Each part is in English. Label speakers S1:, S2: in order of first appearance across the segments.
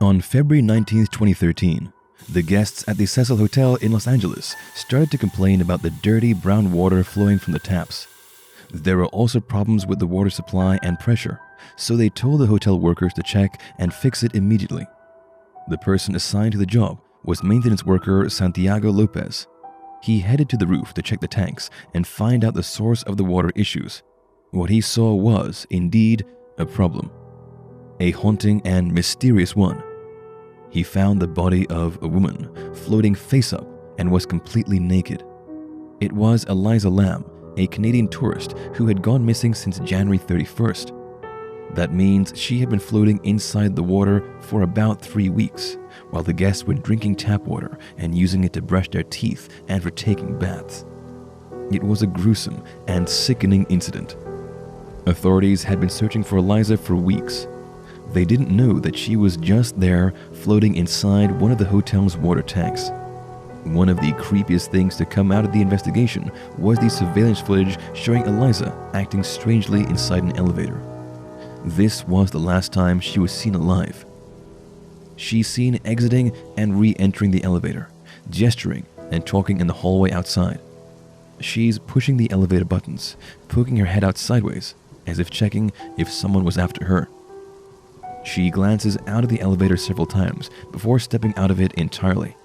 S1: On February 19, 2013, the guests at the Cecil Hotel in Los Angeles started to complain about the dirty brown water flowing from the taps. There were also problems with the water supply and pressure, so they told the hotel workers to check and fix it immediately. The person assigned to the job was maintenance worker Santiago Lopez. He headed to the roof to check the tanks and find out the source of the water issues. What he saw was, indeed, a problem. A haunting and mysterious one. He found the body of a woman floating face up and was completely naked. It was Elisa Lam, a Canadian tourist who had gone missing since January 31st. That means she had been floating inside the water for about 3 weeks, while the guests were drinking tap water and using it to brush their teeth and for taking baths. It was a gruesome and sickening incident. Authorities had been searching for Elisa for weeks. They didn't know that she was just there, floating inside one of the hotel's water tanks. One of the creepiest things to come out of the investigation was the surveillance footage showing Elisa acting strangely inside an elevator. This was the last time she was seen alive. She's seen exiting and re-entering the elevator, gesturing and talking in the hallway outside. She's pushing the elevator buttons, poking her head out sideways, as if checking if someone was after her. She glances out of the elevator several times before stepping out of it entirely.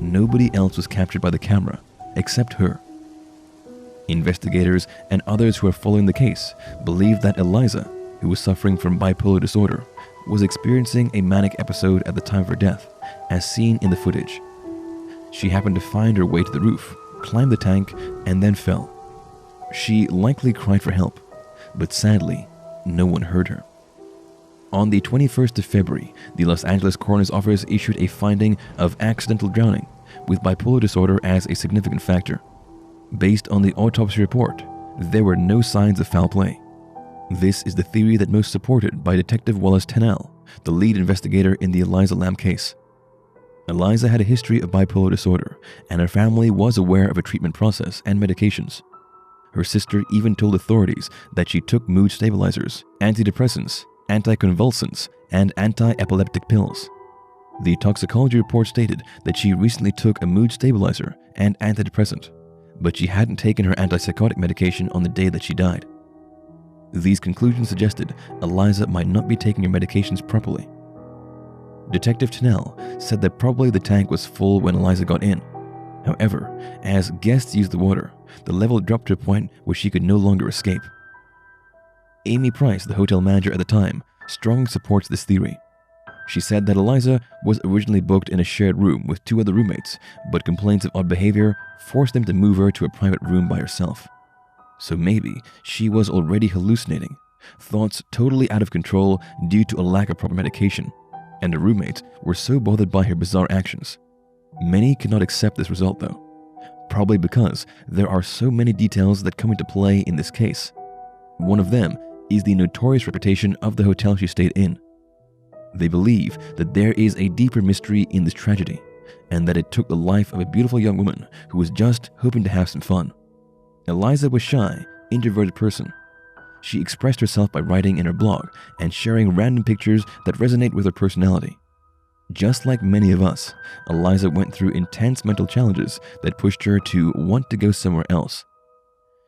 S1: Nobody else was captured by the camera except her. Investigators and others who are following the case believe that Elisa, who was suffering from bipolar disorder, was experiencing a manic episode at the time of her death, as seen in the footage. She happened to find her way to the roof, climbed the tank, and then fell. She likely cried for help, but sadly, no one heard her. On the 21st of February, the Los Angeles Coroner's Office issued a finding of accidental drowning, with bipolar disorder as a significant factor. Based on the autopsy report, there were no signs of foul play. This is the theory that most supported by Detective Wallace Tennell, the lead investigator in the Elisa Lam case. Elisa had a history of bipolar disorder, and her family was aware of a treatment process and medications. Her sister even told authorities that she took mood stabilizers, antidepressants, anticonvulsants, and anti-epileptic pills. The toxicology report stated that she recently took a mood stabilizer and antidepressant, but she hadn't taken her antipsychotic medication on the day that she died. These conclusions suggested Elisa might not be taking her medications properly. Detective Tennell said that probably the tank was full when Elisa got in. However, as guests used the water, the level dropped to a point where she could no longer escape. Amy Price, the hotel manager at the time, strongly supports this theory. She said that Elisa was originally booked in a shared room with 2 other roommates, but complaints of odd behavior forced them to move her to a private room by herself. So maybe she was already hallucinating, thoughts totally out of control due to a lack of proper medication, and her roommates were so bothered by her bizarre actions. Many could not accept this result though, probably because there are so many details that come into play in this case. One of them is the notorious reputation of the hotel she stayed in. They believe that there is a deeper mystery in this tragedy, and that it took the life of a beautiful young woman who was just hoping to have some fun. Elisa was a shy, introverted person. She expressed herself by writing in her blog and sharing random pictures that resonate with her personality. Just like many of us, Elisa went through intense mental challenges that pushed her to want to go somewhere else.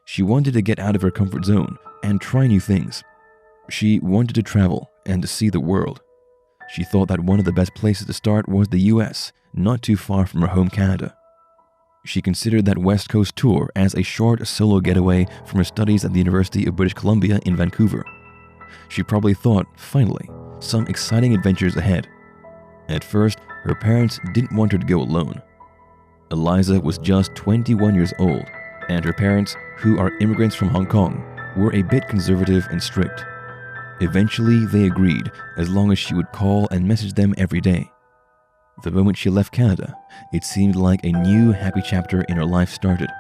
S1: She wanted to get out of her comfort zone and try new things. She wanted to travel and to see the world. She thought that one of the best places to start was the US, not too far from her home Canada. She considered that West Coast tour as a short solo getaway from her studies at the University of British Columbia in Vancouver. She probably thought, finally, some exciting adventures ahead. At first, her parents didn't want her to go alone. Elisa was just 21 years old, and her parents, who are immigrants from Hong Kong, were a bit conservative and strict. Eventually, they agreed as long as she would call and message them every day. The moment she left Canada, it seemed like a new happy chapter in her life started.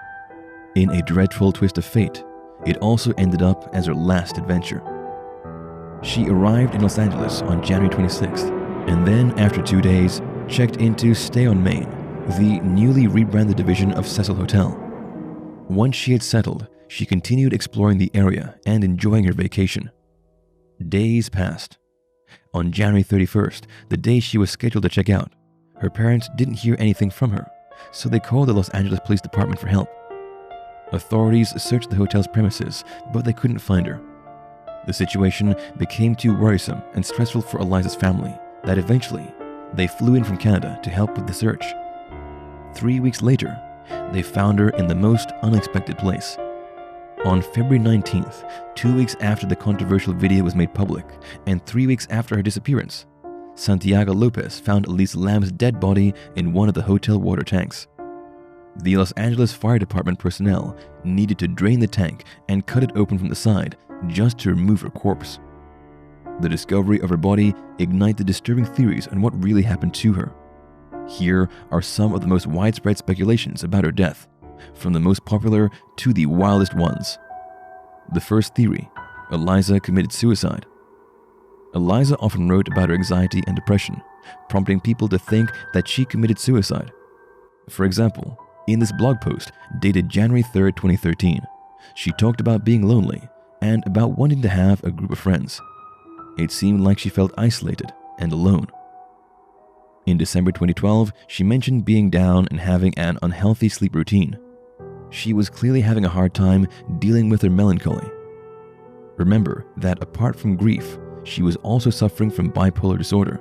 S1: In a dreadful twist of fate, it also ended up as her last adventure. She arrived in Los Angeles on January 26th, and then after 2 days, checked into Stay on Main, the newly rebranded division of Cecil Hotel. Once she had settled, she continued exploring the area and enjoying her vacation. Days passed. On January 31st, the day she was scheduled to check out, her parents didn't hear anything from her, so they called the Los Angeles Police Department for help. Authorities searched the hotel's premises, but they couldn't find her. The situation became too worrisome and stressful for Elisa's family that eventually they flew in from Canada to help with the search. 3 weeks later, they found her in the most unexpected place. On February 19th, 2 weeks after the controversial video was made public, and 3 weeks after her disappearance, Santiago Lopez found Elisa Lam's dead body in one of the hotel water tanks. The Los Angeles Fire Department personnel needed to drain the tank and cut it open from the side just to remove her corpse. The discovery of her body ignited disturbing theories on what really happened to her. Here are some of the most widespread speculations about her death, from the most popular to the wildest ones. The first theory: Elisa committed suicide. Elisa often wrote about her anxiety and depression, prompting people to think that she committed suicide. For example, in this blog post dated January 3rd, 2013, she talked about being lonely and about wanting to have a group of friends. It seemed like she felt isolated and alone. In December 2012, she mentioned being down and having an unhealthy sleep routine. She was clearly having a hard time dealing with her melancholy. Remember that apart from grief, she was also suffering from bipolar disorder.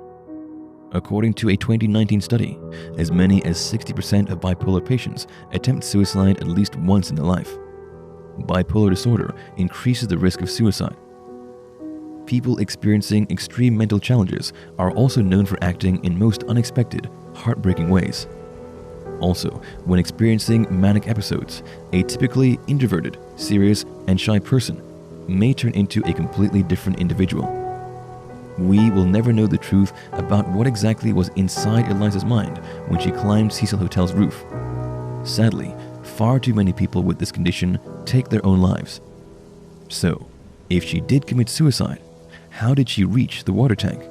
S1: According to a 2019 study, as many as 60% of bipolar patients attempt suicide at least once in their life. Bipolar disorder increases the risk of suicide. People experiencing extreme mental challenges are also known for acting in most unexpected, heartbreaking ways. Also, when experiencing manic episodes, a typically introverted, serious, and shy person may turn into a completely different individual. We will never know the truth about what exactly was inside Elisa's mind when she climbed Cecil Hotel's roof. Sadly, far too many people with this condition take their own lives. So, if she did commit suicide, how did she reach the water tank?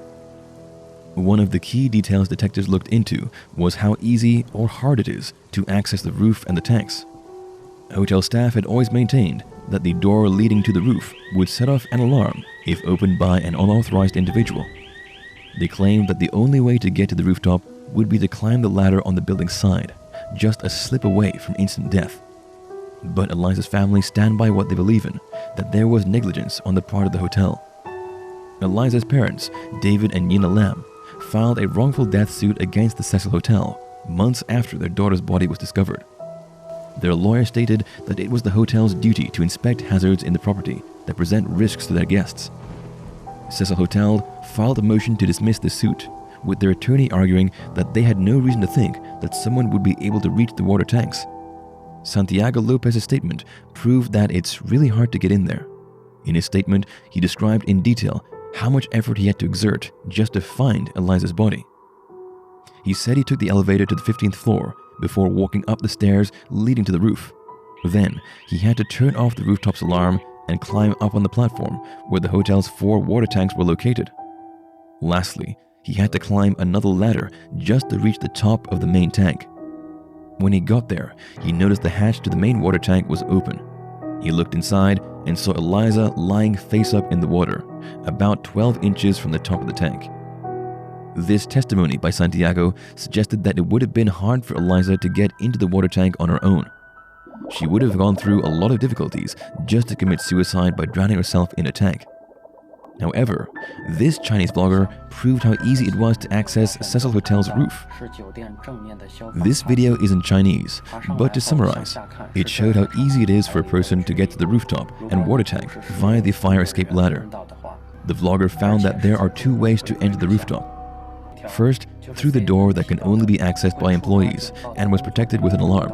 S1: One of the key details detectives looked into was how easy or hard it is to access the roof and the tanks. Hotel staff had always maintained that the door leading to the roof would set off an alarm if opened by an unauthorized individual. They claimed that the only way to get to the rooftop would be to climb the ladder on the building's side, just a slip away from instant death. But Elisa's family stand by what they believe in, that there was negligence on the part of the hotel. Elisa's parents, David and Elisa Lam, filed a wrongful death suit against the Cecil Hotel months after their daughter's body was discovered. Their lawyer stated that it was the hotel's duty to inspect hazards in the property that present risks to their guests. Cecil Hotel filed a motion to dismiss the suit, with their attorney arguing that they had no reason to think that someone would be able to reach the water tanks. Santiago Lopez's statement proved that it's really hard to get in there. In his statement, he described in detail how much effort he had to exert just to find Elisa's body. He said he took the elevator to the 15th floor before walking up the stairs leading to the roof. Then, he had to turn off the rooftop's alarm and climb up on the platform where the hotel's 4 water tanks were located. Lastly, he had to climb another ladder just to reach the top of the main tank. When he got there, he noticed the hatch to the main water tank was open. He looked inside and saw Elisa lying face up in the water, about 12 inches from the top of the tank. This testimony by Santiago suggested that it would have been hard for Elisa to get into the water tank on her own. She would have gone through a lot of difficulties just to commit suicide by drowning herself in a tank. However, this Chinese vlogger proved how easy it was to access Cecil Hotel's roof. This video is in Chinese, but to summarize, it showed how easy it is for a person to get to the rooftop and water tank via the fire escape ladder. The vlogger found that there are 2 ways to enter the rooftop. First, through the door that can only be accessed by employees and was protected with an alarm.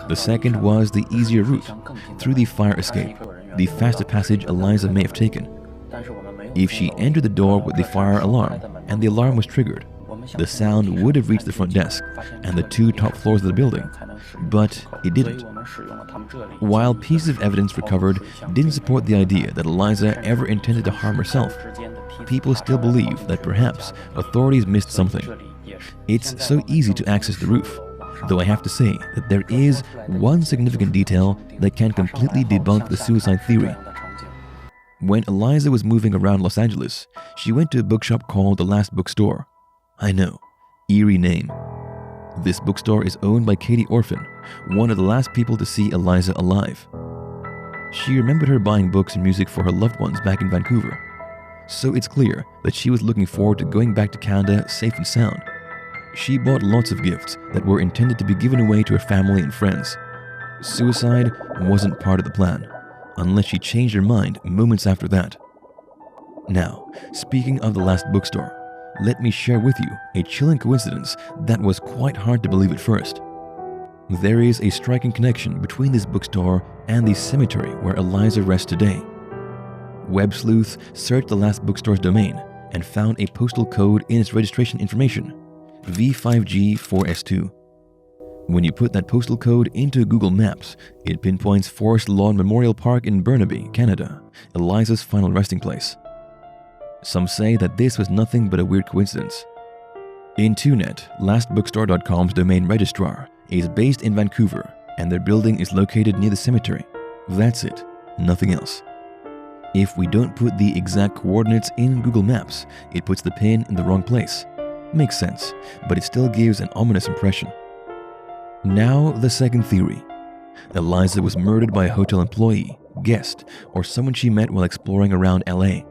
S1: The second was the easier route, through the fire escape, the faster passage Elisa may have taken. If she entered the door with the fire alarm and the alarm was triggered, the sound would have reached the front desk and the 2 top floors of the building, but it didn't. While pieces of evidence recovered didn't support the idea that Elisa ever intended to harm herself, people still believe that perhaps authorities missed something. It's so easy to access the roof, though I have to say that there is one significant detail that can completely debunk the suicide theory. When Eliza was moving around Los Angeles, she went to a bookshop called The Last Bookstore. I know, eerie name. This bookstore is owned by Katie Orphan, one of the last people to see Eliza alive. She remembered her buying books and music for her loved ones back in Vancouver, so it's clear that she was looking forward to going back to Canada safe and sound. She bought lots of gifts that were intended to be given away to her family and friends. Suicide wasn't part of the plan, unless she changed her mind moments after that. Now, speaking of The Last Bookstore, let me share with you a chilling coincidence that was quite hard to believe at first. There is a striking connection between this bookstore and the cemetery where Eliza rests today. Web sleuths searched The Last Bookstore's domain and found a postal code in its registration information, V5G4S2. When you put that postal code into Google Maps, it pinpoints Forest Lawn Memorial Park in Burnaby, Canada, Eliza's final resting place. Some say that this was nothing but a weird coincidence. In TwoNet, lastbookstore.com's domain registrar is based in Vancouver, and their building is located near the cemetery. That's it, nothing else. If we don't put the exact coordinates in Google Maps, it puts the pin in the wrong place. Makes sense, but it still gives an ominous impression. Now, the second theory. Eliza was murdered by a hotel employee, guest, or someone she met while exploring around LA.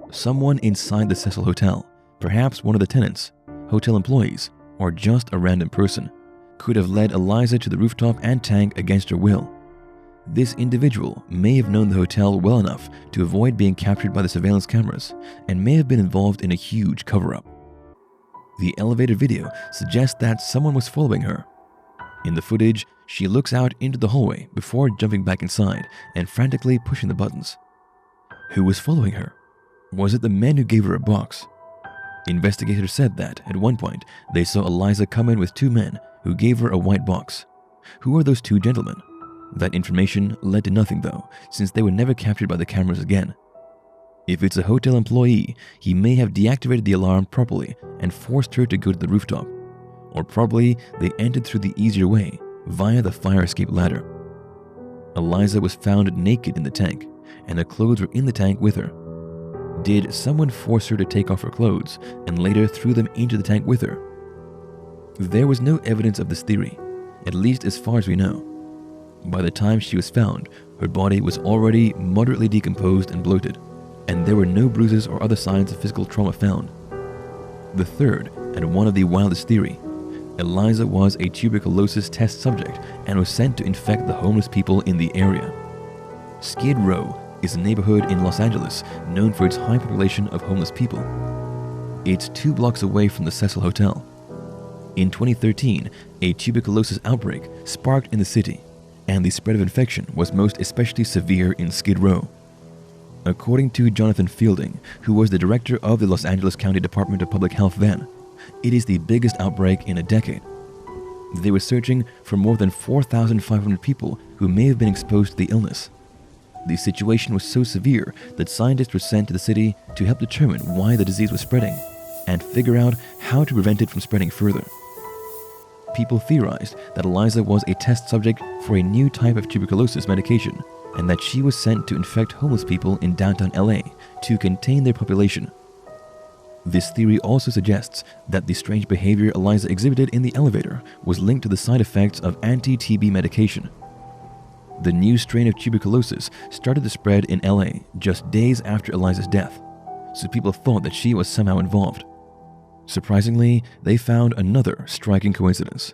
S1: Someone inside the Cecil Hotel, perhaps one of the tenants, hotel employees, or just a random person, could have led Eliza to the rooftop and tank against her will. This individual may have known the hotel well enough to avoid being captured by the surveillance cameras and may have been involved in a huge cover-up. The elevator video suggests that someone was following her. In the footage, she looks out into the hallway before jumping back inside and frantically pushing the buttons. Who was following her? Was it the men who gave her a box? Investigators said that, at one point, they saw Eliza come in with two men who gave her a white box. Who are those two gentlemen? That information led to nothing though, since they were never captured by the cameras again. If it's a hotel employee, he may have deactivated the alarm properly and forced her to go to the rooftop. Or probably they entered through the easier way, via the fire escape ladder. Eliza was found naked in the tank, and her clothes were in the tank with her. Did someone force her to take off her clothes and later threw them into the tank with her? There was no evidence of this theory, at least as far as we know. By the time she was found, her body was already moderately decomposed and bloated, and there were no bruises or other signs of physical trauma found. The third, and one of the wildest theory, Eliza was a tuberculosis test subject and was sent to infect the homeless people in the area. Skid Row is a neighborhood in Los Angeles known for its high population of homeless people. It's 2 blocks away from the Cecil Hotel. In 2013, a tuberculosis outbreak sparked in the city, and the spread of infection was most especially severe in Skid Row. According to Jonathan Fielding, who was the director of the Los Angeles County Department of Public Health then, it is the biggest outbreak in a decade. They were searching for more than 4,500 people who may have been exposed to the illness. The situation was so severe that scientists were sent to the city to help determine why the disease was spreading and figure out how to prevent it from spreading further. People theorized that Eliza was a test subject for a new type of tuberculosis medication and that she was sent to infect homeless people in downtown LA to contain their population. This theory also suggests that the strange behavior Eliza exhibited in the elevator was linked to the side effects of anti-TB medication. The new strain of tuberculosis started to spread in LA just days after Eliza's death, so people thought that she was somehow involved. Surprisingly, they found another striking coincidence.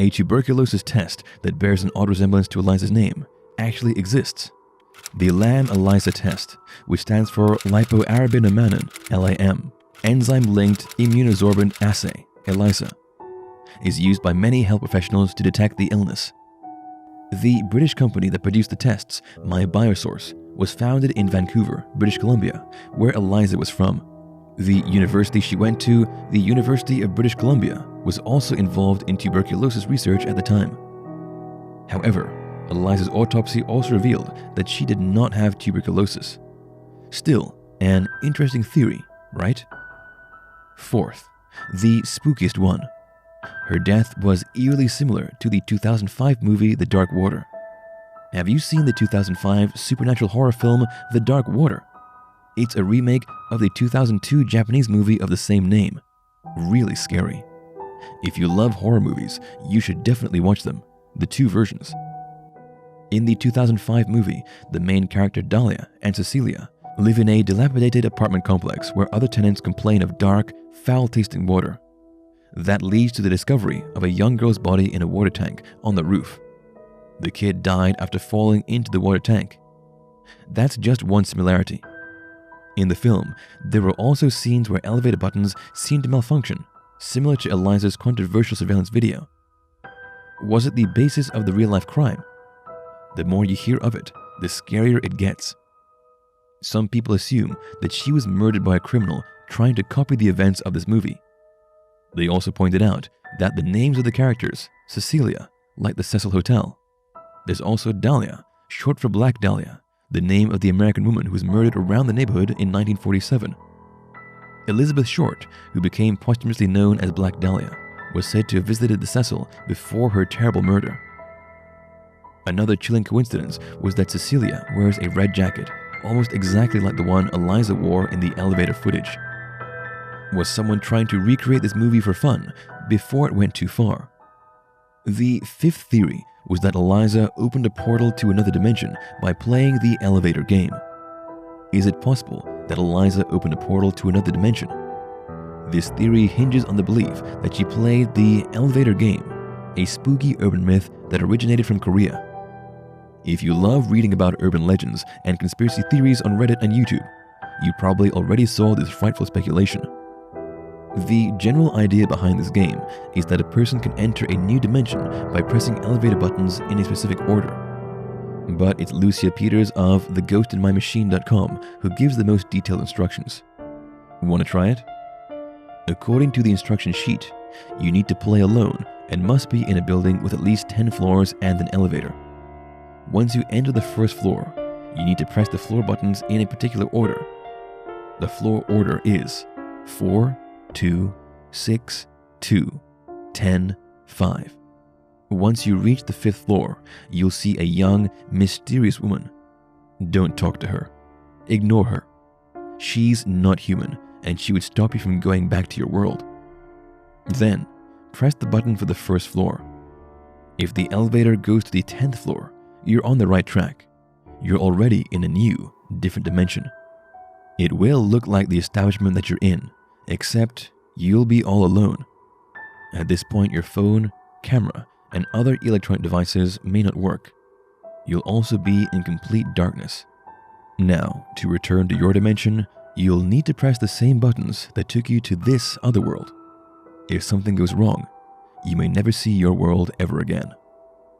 S1: A tuberculosis test that bears an odd resemblance to Eliza's name actually exists. The Lam ELISA test, which stands for lipoarabinomannan, LAM, enzyme-linked immunosorbent assay, ELISA, is used by many health professionals to detect the illness. The British company that produced the tests, MyBiosource, was founded in Vancouver, British Columbia, where Eliza was from. The university she went to, the University of British Columbia, was also involved in tuberculosis research at the time. However, Eliza's autopsy also revealed that she did not have tuberculosis. Still, an interesting theory, right? Fourth, the spookiest one. Her death was eerily similar to the 2005 movie The Dark Water. Have you seen the 2005 supernatural horror film The Dark Water? It's a remake of the 2002 Japanese movie of the same name. Really scary. If you love horror movies, you should definitely watch them, the two versions. In the 2005 movie, the main character Dahlia and Cecilia live in a dilapidated apartment complex where other tenants complain of dark, foul-tasting water. That leads to the discovery of a young girl's body in a water tank on the roof. The kid died after falling into the water tank. That's just one similarity. In the film, there were also scenes where elevator buttons seemed to malfunction, similar to Elisa's controversial surveillance video. Was it the basis of the real-life crime? The more you hear of it, the scarier it gets. Some people assume that she was murdered by a criminal trying to copy the events of this movie. They also pointed out that the names of the characters, Cecilia, like the Cecil Hotel. There's also Dahlia, short for Black Dahlia, the name of the American woman who was murdered around the neighborhood in 1947. Elizabeth Short, who became posthumously known as Black Dahlia, was said to have visited the Cecil before her terrible murder. Another chilling coincidence was that Cecilia wears a red jacket, almost exactly like the one Elisa wore in the elevator footage. Was someone trying to recreate this movie for fun before it went too far? The fifth theory was that Elisa opened a portal to another dimension by playing the elevator game. Is it possible that Elisa opened a portal to another dimension? This theory hinges on the belief that she played the elevator game, a spooky urban myth that originated from Korea. If you love reading about urban legends and conspiracy theories on Reddit and YouTube, you probably already saw this frightful speculation. The general idea behind this game is that a person can enter a new dimension by pressing elevator buttons in a specific order. But it's Lucia Peters of theghostinmymachine.com who gives the most detailed instructions. Want to try it? According to the instruction sheet, you need to play alone and must be in a building with at least 10 floors and an elevator. Once you enter the first floor, you need to press the floor buttons in a particular order. The floor order is 4, 2, 6, 2, 10, 5. Once you reach the 5th floor, you'll see a young, mysterious woman. Don't talk to her. Ignore her. She's not human, and she would stop you from going back to your world. Then, press the button for the 1st floor. If the elevator goes to the 10th floor, you're on the right track. You're already in a new, different dimension. It will look like the establishment that you're in, except you'll be all alone. At this point, your phone, camera, and other electronic devices may not work. You'll also be in complete darkness. Now, to return to your dimension, you'll need to press the same buttons that took you to this other world. If something goes wrong, you may never see your world ever again.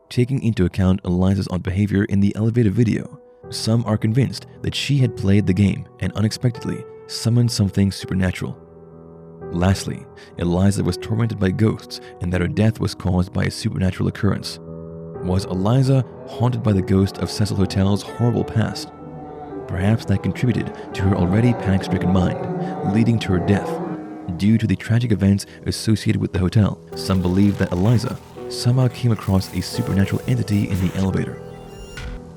S1: Taking into account Elisa's odd behavior in the elevator video, some are convinced that she had played the game and unexpectedly summoned something supernatural. Lastly, Elisa was tormented by ghosts and that her death was caused by a supernatural occurrence. Was Elisa haunted by the ghost of Cecil Hotel's horrible past? Perhaps that contributed to her already panic-stricken mind, leading to her death. Due to the tragic events associated with the hotel, some believe that Elisa somehow came across a supernatural entity in the elevator.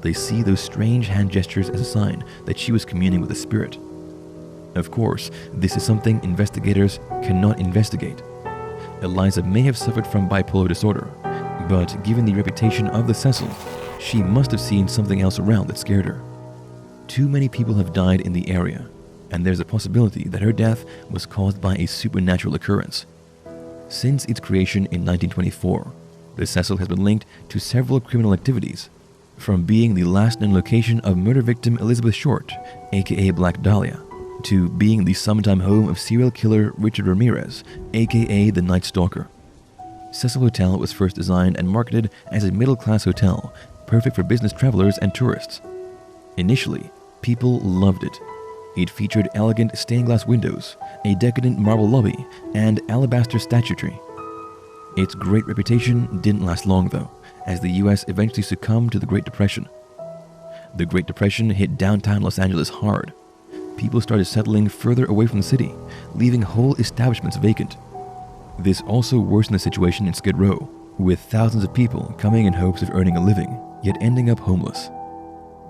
S1: They see those strange hand gestures as a sign that she was communing with a spirit. Of course, this is something investigators cannot investigate. Elisa may have suffered from bipolar disorder, but given the reputation of the Cecil, she must have seen something else around that scared her. Too many people have died in the area, and there's a possibility that her death was caused by a supernatural occurrence. Since its creation in 1924, the Cecil has been linked to several criminal activities, from being the last known location of murder victim Elizabeth Short, aka Black Dahlia, to being the summertime home of serial killer Richard Ramirez, aka the Night Stalker. Cecil Hotel was first designed and marketed as a middle-class hotel, perfect for business travelers and tourists. Initially, people loved it. It featured elegant stained glass windows, a decadent marble lobby, and alabaster statuary. Its great reputation didn't last long though, as the US eventually succumbed to the Great Depression. The Great Depression hit downtown Los Angeles hard. People started settling further away from the city, leaving whole establishments vacant. This also worsened the situation in Skid Row, with thousands of people coming in hopes of earning a living, yet ending up homeless.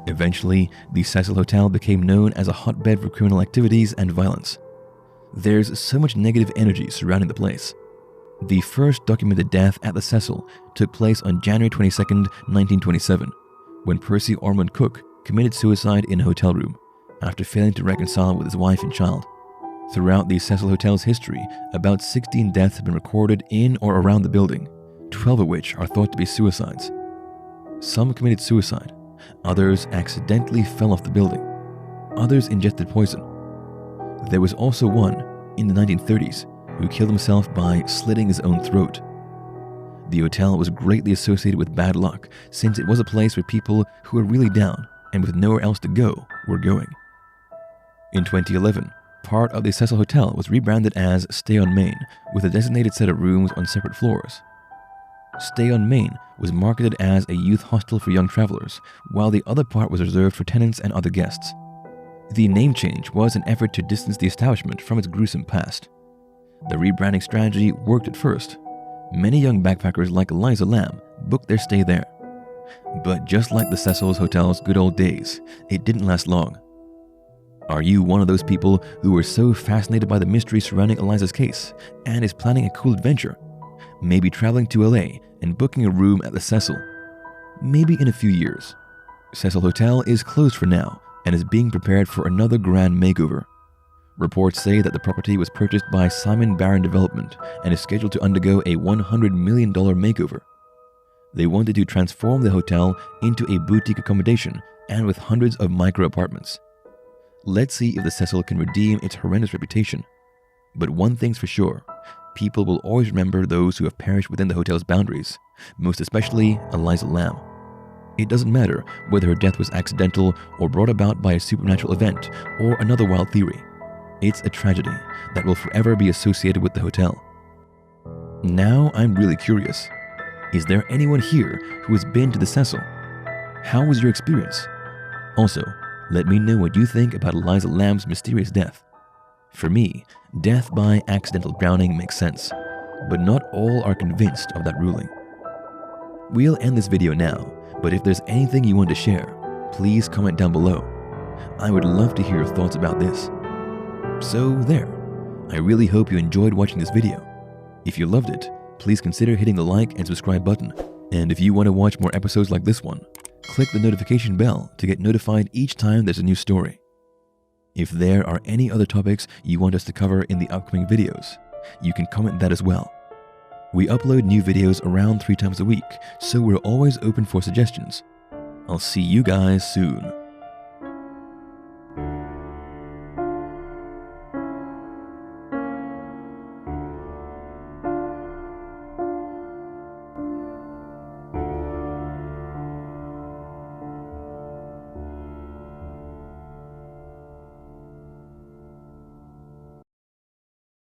S1: Eventually, the Cecil Hotel became known as a hotbed for criminal activities and violence. There's so much negative energy surrounding the place. The first documented death at the Cecil took place on January 22, 1927, when Percy Ormond Cook committed suicide in a hotel room after failing to reconcile with his wife and child. Throughout the Cecil Hotel's history, about 16 deaths have been recorded in or around the building, 12 of which are thought to be suicides. Some committed suicide, others accidentally fell off the building, others ingested poison. There was also one, in the 1930s, who killed himself by slitting his own throat. The hotel was greatly associated with bad luck, since it was a place where people who were really down and with nowhere else to go were going. In 2011, part of the Cecil Hotel was rebranded as Stay on Main, with a designated set of rooms on separate floors. Stay on Main was marketed as a youth hostel for young travelers, while the other part was reserved for tenants and other guests. The name change was an effort to distance the establishment from its gruesome past. The rebranding strategy worked at first. Many young backpackers like Elisa Lam booked their stay there. But just like the Cecil's Hotel's good old days, it didn't last long. Are you one of those people who were so fascinated by the mystery surrounding Elisa's case and is planning a cool adventure? Maybe traveling to LA and booking a room at the Cecil. Maybe in a few years. Cecil Hotel is closed for now and is being prepared for another grand makeover. Reports say that the property was purchased by Simon Barron Development and is scheduled to undergo a $100 million makeover. They wanted to transform the hotel into a boutique accommodation and with hundreds of micro apartments. Let's see if the Cecil can redeem its horrendous reputation. But one thing's for sure, people will always remember those who have perished within the hotel's boundaries, most especially Elisa Lam. It doesn't matter whether her death was accidental or brought about by a supernatural event or another wild theory. It's a tragedy that will forever be associated with the hotel. Now I'm really curious. Is there anyone here who has been to the Cecil? How was your experience? Also, let me know what you think about Elisa Lam's mysterious death. For me, death by accidental drowning makes sense, but not all are convinced of that ruling. We'll end this video now, but if there's anything you want to share, please comment down below. I would love to hear your thoughts about this. So there, I really hope you enjoyed watching this video. If you loved it, please consider hitting the like and subscribe button. And if you want to watch more episodes like this one, click the notification bell to get notified each time there's a new story. If there are any other topics you want us to cover in the upcoming videos, you can comment that as well. We upload new videos around 3 times a week, so we're always open for suggestions. I'll see you guys soon.